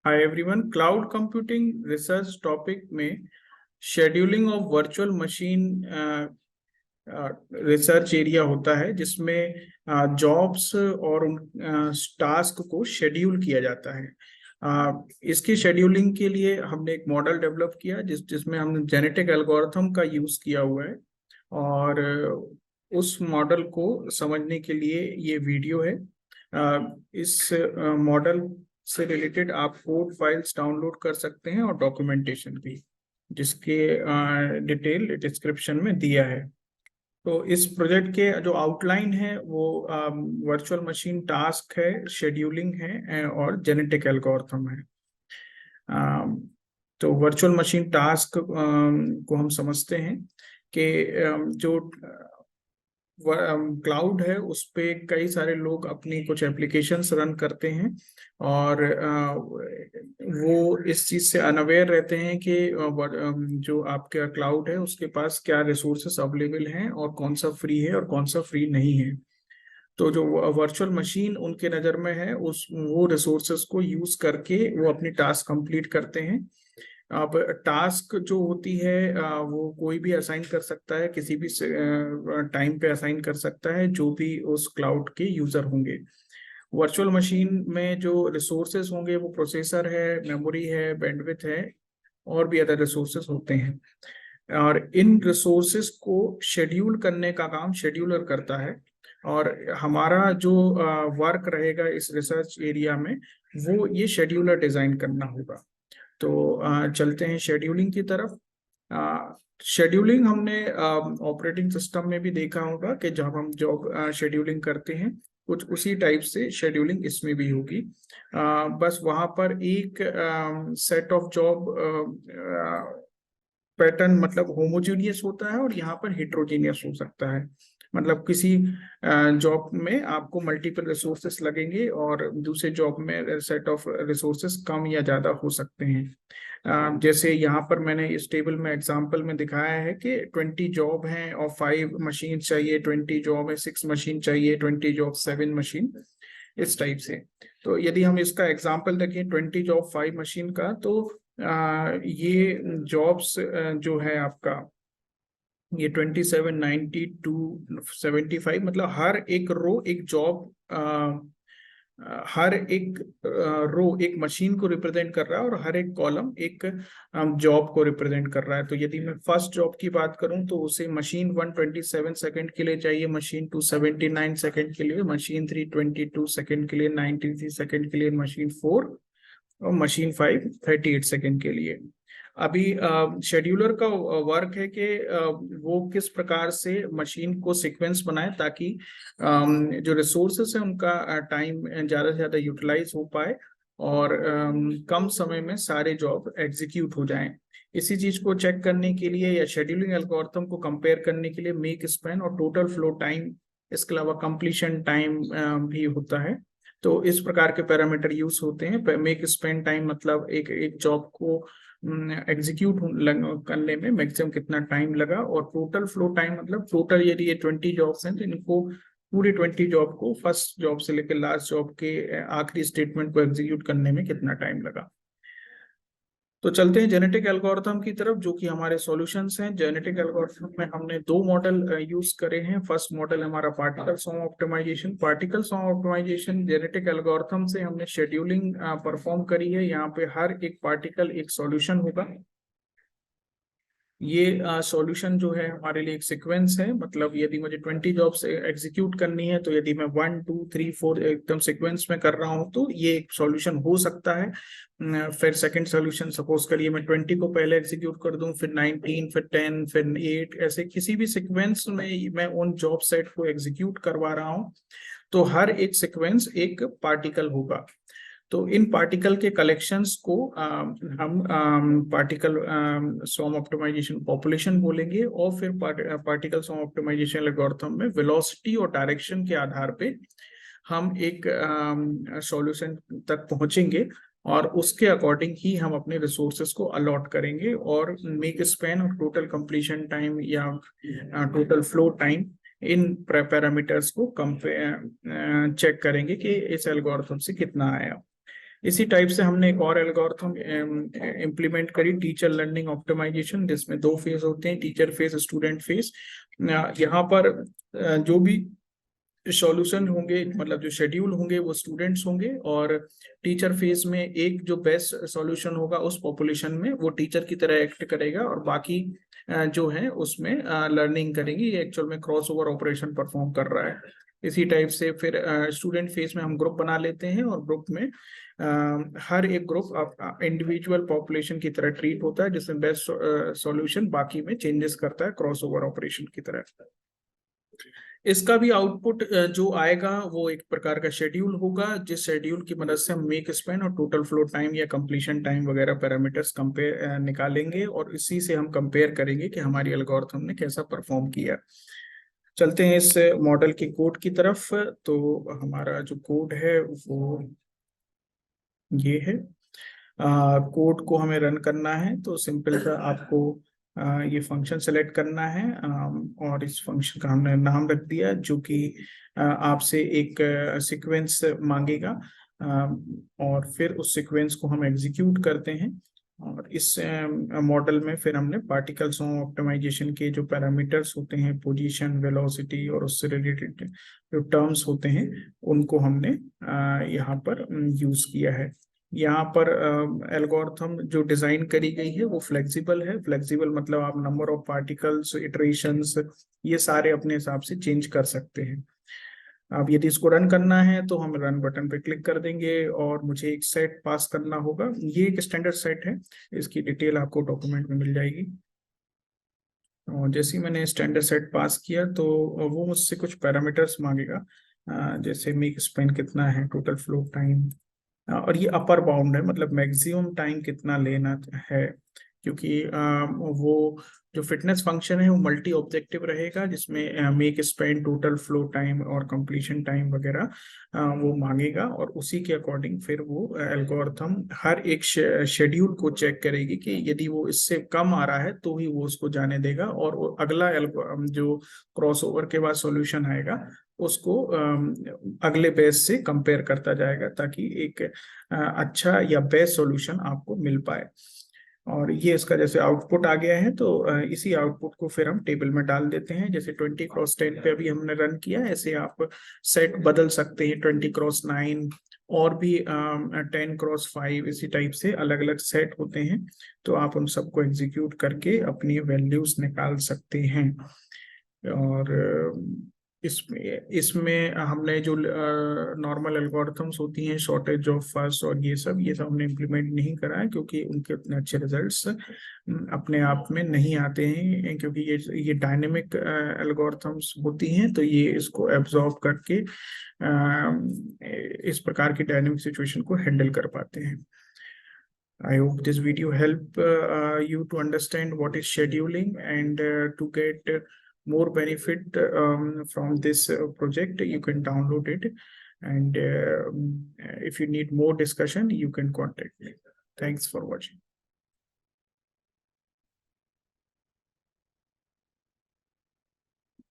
हाय everyone, cloud computing research topic में scheduling of virtual machine research area होता है, जिसमें जॉब्स और उन टास्क को शेड्यूल किया जाता है। इसकी शेड्यूलिंग के लिए हमने एक मॉडल डेवलप किया जिसमें हमने जेनेटिक एल्गोरिथम का यूज किया हुआ है। और उस मॉडल को समझने के लिए ये वीडियो है। इस मॉडल से रिलेटेड आप कोड फाइल्स डाउनलोड कर सकते हैं और डॉक्यूमेंटेशन भी, जिसके डिटेल डिस्क्रिप्शन में दिया है। तो इस प्रोजेक्ट के जो आउटलाइन है वो वर्चुअल मशीन टास्क है, शेड्यूलिंग है और जेनेटिक एल्गोरिथम है। तो वर्चुअल मशीन टास्क को हम समझते हैं कि जो क्लाउड है उस पे कई सारे लोग अपनी कुछ एप्लीकेशंस रन करते हैं, और वो इस चीज़ से अनअवेयर रहते हैं कि जो आपका क्लाउड है उसके पास क्या रिसोर्सेस अवेलेबल हैं और कौन सा फ्री है और कौन सा फ्री नहीं है। तो जो वर्चुअल मशीन उनके नज़र में है उस वो रिसोर्सेस को यूज करके वो अपनी टास्क कंप्लीट करते हैं। अब टास्क जो होती है वो कोई भी असाइन कर सकता है, किसी भी टाइम पे असाइन कर सकता है जो भी उस क्लाउड के यूजर होंगे। वर्चुअल मशीन में जो रिसोर्सेज होंगे वो प्रोसेसर है, मेमोरी है, बैंडविड्थ है और भी अदर रिसोर्सेज होते हैं। और इन रिसोर्सेज को शेड्यूल करने का काम शेड्यूलर करता है। और हमारा जो वर्क रहेगा इस रिसर्च एरिया में वो ये शेड्यूलर डिजाइन करना होगा। तो चलते हैं शेड्यूलिंग की तरफ। शेड्यूलिंग हमने ऑपरेटिंग सिस्टम में भी देखा होगा कि जब हम जॉब शेड्यूलिंग करते हैं कुछ उसी टाइप से शेड्यूलिंग इसमें भी होगी। बस वहाँ पर एक सेट ऑफ जॉब पैटर्न मतलब होमोजीनियस होता है और यहाँ पर हेट्रोजीनियस हो सकता है। मतलब किसी जॉब में आपको मल्टीपल रिसोर्सेस लगेंगे और दूसरे जॉब में सेट ऑफ रिसोर्सेस कम या ज़्यादा हो सकते हैं। जैसे यहाँ पर मैंने इस टेबल में एग्जांपल में दिखाया है कि 20 जॉब हैं और 5 मशीन चाहिए, 20 जॉब है 6 मशीन चाहिए, 20 जॉब 7 मशीन, इस टाइप से। तो यदि हम इसका एग्जांपल देखें 20 जॉब 5 मशीन का, तो ये जॉब्स जो है आपका ये 27, 92, 75, मतलब हर एक रो एक जॉब, हर एक रो एक मशीन को रिप्रेजेंट कर रहा है और हर एक कॉलम एक जॉब को रिप्रेजेंट कर रहा है। तो यदि मैं फर्स्ट जॉब की बात करूं तो उसे मशीन 127 सेकंड के लिए चाहिए, मशीन 279 सेकंड के लिए, मशीन 322 सेकंड के लिए, 93 सेकंड के लिए, मशीन 4 और मशीन 5 38 सेकंड के लिए। अभी शेड्यूलर का वर्क है कि वो किस प्रकार से मशीन को सीक्वेंस बनाए ताकि जो रिसोर्सेस है उनका टाइम ज़्यादा से ज़्यादा यूटिलाइज हो पाए और कम समय में सारे जॉब एग्जीक्यूट हो जाएं। इसी चीज को चेक करने के लिए या शेड्यूलिंग एल्गोरिथम को कंपेयर करने के लिए मेक स्पैन और टोटल फ्लो टाइम, इसके अलावा कंप्लीशन टाइम भी होता है। तो इस प्रकार के पैरामीटर यूज होते हैं। मेक स्पेंड टाइम मतलब एक एक जॉब को एग्जीक्यूट करने में मैक्सिमम कितना टाइम लगा, और टोटल फ्लो टाइम मतलब टोटल यदि ये 20 जॉब्स हैं तो इनको पूरे 20 जॉब को फर्स्ट जॉब से लेकर लास्ट जॉब के आखिरी स्टेटमेंट को एग्जीक्यूट करने में कितना टाइम लगा। तो चलते हैं जेनेटिक एल्गोरिथम की तरफ, जो कि हमारे सॉल्यूशंस हैं। जेनेटिक एल्गोरिथम में हमने दो मॉडल यूज करे हैं। फर्स्ट मॉडल हमारा particle swarm optimisation. Particle swarm optimisation genetic algorithm से हमने शेड्यूलिंग परफॉर्म करी है। यहाँ पे हर एक पार्टिकल एक सॉल्यूशन होगा। ये सॉल्यूशन जो है हमारे लिए एक सीक्वेंस है। मतलब यदि मुझे 20 जॉब्स एग्जीक्यूट करनी है तो यदि मैं 1 2 3 4 एकदम सीक्वेंस में कर रहा हूँ तो ये एक सॉल्यूशन हो सकता है। फिर सेकंड सॉल्यूशन सपोज करिए मैं 20 को पहले एग्जीक्यूट कर दूं, फिर 19, फिर 10, फिर 8, ऐसे किसी भी सीक्वेंस में मैं उन जॉब सेट को एग्जीक्यूट करवा रहा हूँ। तो हर एक सीक्वेंस एक पार्टिकल होगा। तो इन पार्टिकल के कलेक्शंस को हम पार्टिकल सॉर्म ऑप्टिमाइजेशन पॉपुलेशन बोलेंगे, और फिर पार्टिकल सॉर्म ऑप्टिमाइजेशन एल्गोरिथम में वेलोसिटी और डायरेक्शन के आधार पे हम एक सॉल्यूशन तक पहुंचेंगे और उसके अकॉर्डिंग ही हम अपने रिसोर्सेस को अलॉट करेंगे। और मेक स्पैन और टोटल कंप्लीशन टाइम या टोटल फ्लो टाइम, इन पैरामीटर्स को चेक करेंगे कि इस एल्गोरिथम से कितना आया। इसी टाइप से हमने एक और एल्गोरिथम इम्प्लीमेंट करी, टीचर लर्निंग ऑप्टिमाइजेशन, जिसमें 2 फेज होते हैं, टीचर फेज, स्टूडेंट फेज। यहाँ पर जो भी सॉल्यूशन होंगे, मतलब जो शेड्यूल होंगे, वो स्टूडेंट्स होंगे, और टीचर फेज में एक जो बेस्ट सॉल्यूशन होगा उस पॉपुलेशन में वो टीचर की तरह एक्ट करेगा, और बाकी जो है उसमें लर्निंग करेंगे। ये एक्चुअल में क्रॉस ओवर ऑपरेशन परफॉर्म कर रहा है। इसी टाइप से फिर स्टूडेंट फेज में हम ग्रुप बना लेते हैं, और ग्रुप में हर एक ग्रुप इंडिविजुअल पॉपुलेशन की तरह ट्रीट होता है, जिसमें बेस्ट सॉल्यूशन बाकी में चेंजेस करता है क्रॉस ओवर ऑपरेशन की तरह। इसका भी आउटपुट जो आएगा वो एक प्रकार का शेड्यूल होगा, जिस शेड्यूल की मदद से हम मेक स्पैन और टोटल फ्लो टाइम या कंप्लीशन टाइम वगैरह पैरामीटर्स कंपेयर निकालेंगे, और इसी से हम कंपेयर करेंगे कि हमारी एल्गोरिथम ने कैसा परफॉर्म किया। चलते हैं इस मॉडल के कोड की तरफ। तो हमारा जो कोड है वो ये है। कोड को हमें रन करना है, तो सिंपल सा आपको ये फंक्शन सेलेक्ट करना है, और इस फंक्शन का हमने नाम रख दिया, जो कि आपसे एक सीक्वेंस मांगेगा, और फिर उस सीक्वेंस को हम एग्जीक्यूट करते हैं। और इस मॉडल में फिर हमने पार्टिकल सॉन्ग ऑप्टिमाइजेशन के जो पैरामीटर्स होते हैं, पोजीशन, वेलोसिटी और उससे रिलेटेड जो टर्म्स होते हैं, उनको हमने यहाँ पर यूज किया है। यहाँ पर एल्गोरिथम जो डिजाइन करी गई है वो फ्लेक्सिबल है। फ्लेक्सिबल मतलब आप नंबर ऑफ पार्टिकल्स, इटरेशंस, ये सारे अपने हिसाब से चेंज कर सकते हैं। अब यदि इसको रन करना है तो हम रन बटन पे क्लिक कर देंगे, और मुझे एक सेट पास करना होगा। ये एक स्टैंडर्ड सेट है, इसकी डिटेल आपको डॉक्यूमेंट में मिल जाएगी। और जैसे ही मैंने स्टैंडर्ड सेट पास किया तो वो मुझसे कुछ पैरामीटर्स मांगेगा, जैसे मेक स्पैन कितना है, टोटल फ्लो टाइम, और ये अपर बाउंड है, मतलब मैक्सिमम टाइम कितना लेना है, क्योंकि वो जो फिटनेस फंक्शन है वो मल्टी ऑब्जेक्टिव रहेगा, जिसमें make span, total flow time और कंप्लीशन टाइम वगैरह वो मांगेगा, और उसी के अकॉर्डिंग फिर वो एल्गोरिथम हर एक शेड्यूल को चेक करेगी कि यदि वो इससे कम आ रहा है तो ही वो उसको जाने देगा, और वो अगला जो क्रॉस ओवर के बाद सॉल्यूशन आएगा उसको अगले बेस से कंपेयर करता जाएगा, ताकि एक अच्छा या बेस्ट सॉल्यूशन आपको मिल पाए। और ये इसका जैसे आउटपुट आ गया है, तो इसी आउटपुट को फिर हम टेबल में डाल देते हैं। जैसे 20x10 पे अभी हमने रन किया, ऐसे आप सेट बदल सकते हैं, 20x9 और भी 10x5, इसी टाइप से अलग अलग सेट होते हैं, तो आप उन सबको एग्जीक्यूट करके अपनी वैल्यूज निकाल सकते हैं। और इसमें हमने जो नॉर्मल एल्गोरिथम्स होती हैं, शॉर्टेज ऑफ फर्स्ट और ये सब हमने इम्प्लीमेंट नहीं करा है, क्योंकि उनके उतने अच्छे रिजल्ट्स अपने आप में नहीं आते हैं, क्योंकि ये डायनेमिक एल्गोरिथम्स होती हैं, तो ये इसको एब्जॉर्ब करके इस प्रकार की डायनेमिक सिचुएशन को हैंडल कर पाते हैं। I hope this video help you to understand what is scheduling, and to get more benefit from this project, you can download it, and if you need more discussion, you can contact me. Thanks for watching.